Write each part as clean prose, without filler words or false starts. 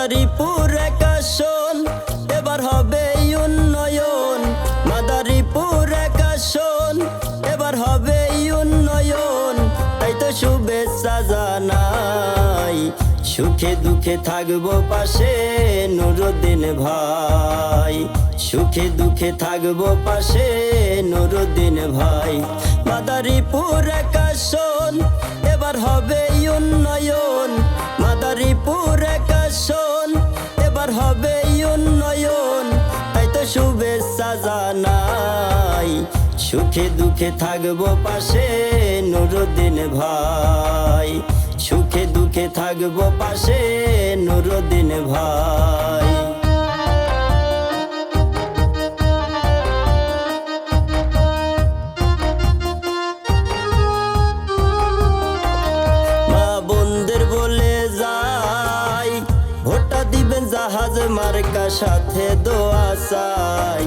মাদারীপুর একাশন এবার হবে উন্নয়ন। মাদারীপুর একাশন এবার হবে উন্নয়ন। তাই তো শুভেচ্ছা জানাই, সুখে দুঃখে থাকবো পাশে নুরুদ্দিন ভাই। সুখে দুঃখে থাকবো পাশে নুরুদ্দিন ভাই। মাদারীপুর একাশন এবার হবে উন্নয়ন। মাদারীপুর একাশন এবার হবে উন্নয়ন। তাই তো শুভেচ্ছা জানাই, সুখে দুঃখে থাকবো পাশে নুরুদ্দিন ভাই। সুখে দুঃখে থাকবো পাশে নুরুদ্দিন ভাই। মা বোনদের বলে যাই, ভোটটা দিবেন জাহাজ মার্কা সাথে দোয়া চাই।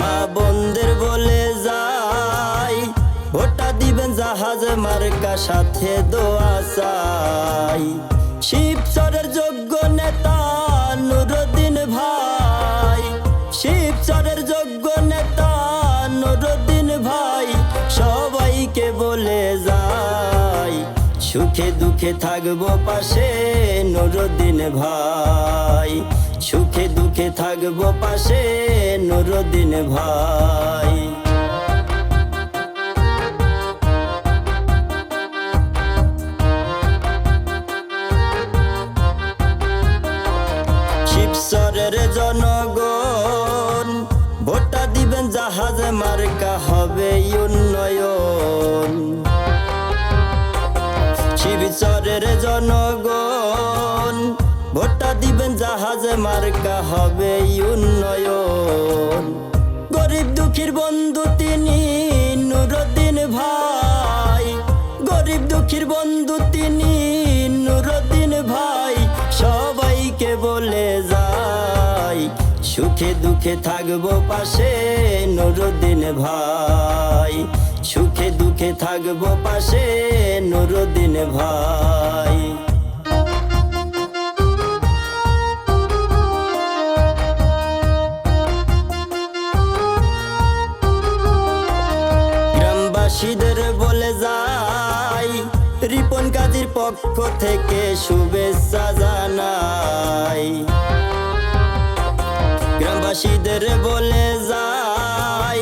মা বোনদের বলে যাই, ভোটটা দিবেন জাহাজ মার্কা সাথে দোয়া চাই। শিবচরের যোগ্য নেতা নুরুদ্দিন ভাই। শিবচরের যোগ্য নেতা নুরুদ্দিন ভাই। সবাইকে বলে যাই, সুখে দুঃখে থাকবো পাশে নুরুদ্দিন ভাই। সুখে দুঃখে থাকবো পাশে নুরুদ্দিন ভাই। শিবচরের জনগণ ভোটটা দিবেন জাহাজ মার্কা হবে উন্নয়ন। শিবচরের জনগণ ভোটটা দিবেন জাহাজ মার্কা হবে উন্নয়ন। গরিব দুঃখীর বন্ধু তিনি নুরুদ্দিন ভাই। গরিব দুঃখীর বন্ধু তিনি নুরুদ্দিন ভাই। সবাইকে বলে যাই, সুখে দুঃখে থাকবো পাশে নুরুদ্দিন ভাই। সুখে দুঃখে থাকবো পাশে নুরুদ্দিন ভাই। গ্রামবাসীদের বলে যাই, রিপন কাজীর পক্ষ থেকে শুভেচ্ছা জানাই। গ্রামবাসীদের বলে যাই,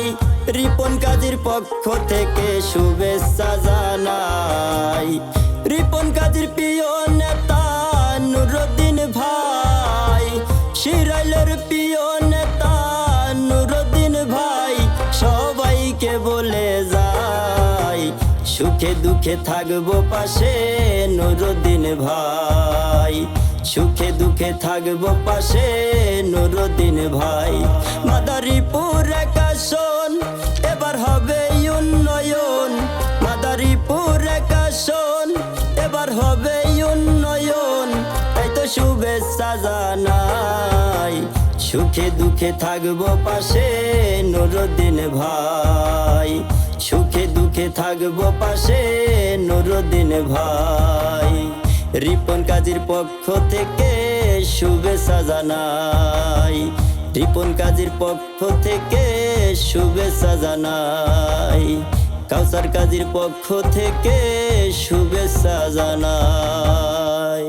রিপন কাজীর পক্ষ থেকে শুভেচ্ছা জানাই। রিপন কাজীর প্রিয় নেতা নুরুদ্দিন ভাই। শিরাইলের প্রিয় নেতা নুরুদ্দিন ভাই। সবাইকে বলে যাই, সুখে দুঃখে থাকবো পাশে নুরুদ্দিন ভাই। সুখে দুঃখে থাকবো পাশে নুরুদ্দিন ভাই। মাদারীপুর একাশন এবার হবে উন্নয়ন। মাদারীপুর একাশন এবার হবে উন্নয়ন। তাই তো শুভেচ্ছা জানাই, সুখে দুঃখে থাকবো পাশে নুরুদ্দিন ভাই। সুখে দুঃখে থাকবো পাশে নুরুদ্দিন ভাই। রিপন কাজীর পক্ষ থেকে শুভেচ্ছা জানাই। রিপন কাজীর পক্ষ থেকে শুভেচ্ছা জানাই। কাউসার কাজীর পক্ষ থেকে শুভেচ্ছা জানাই।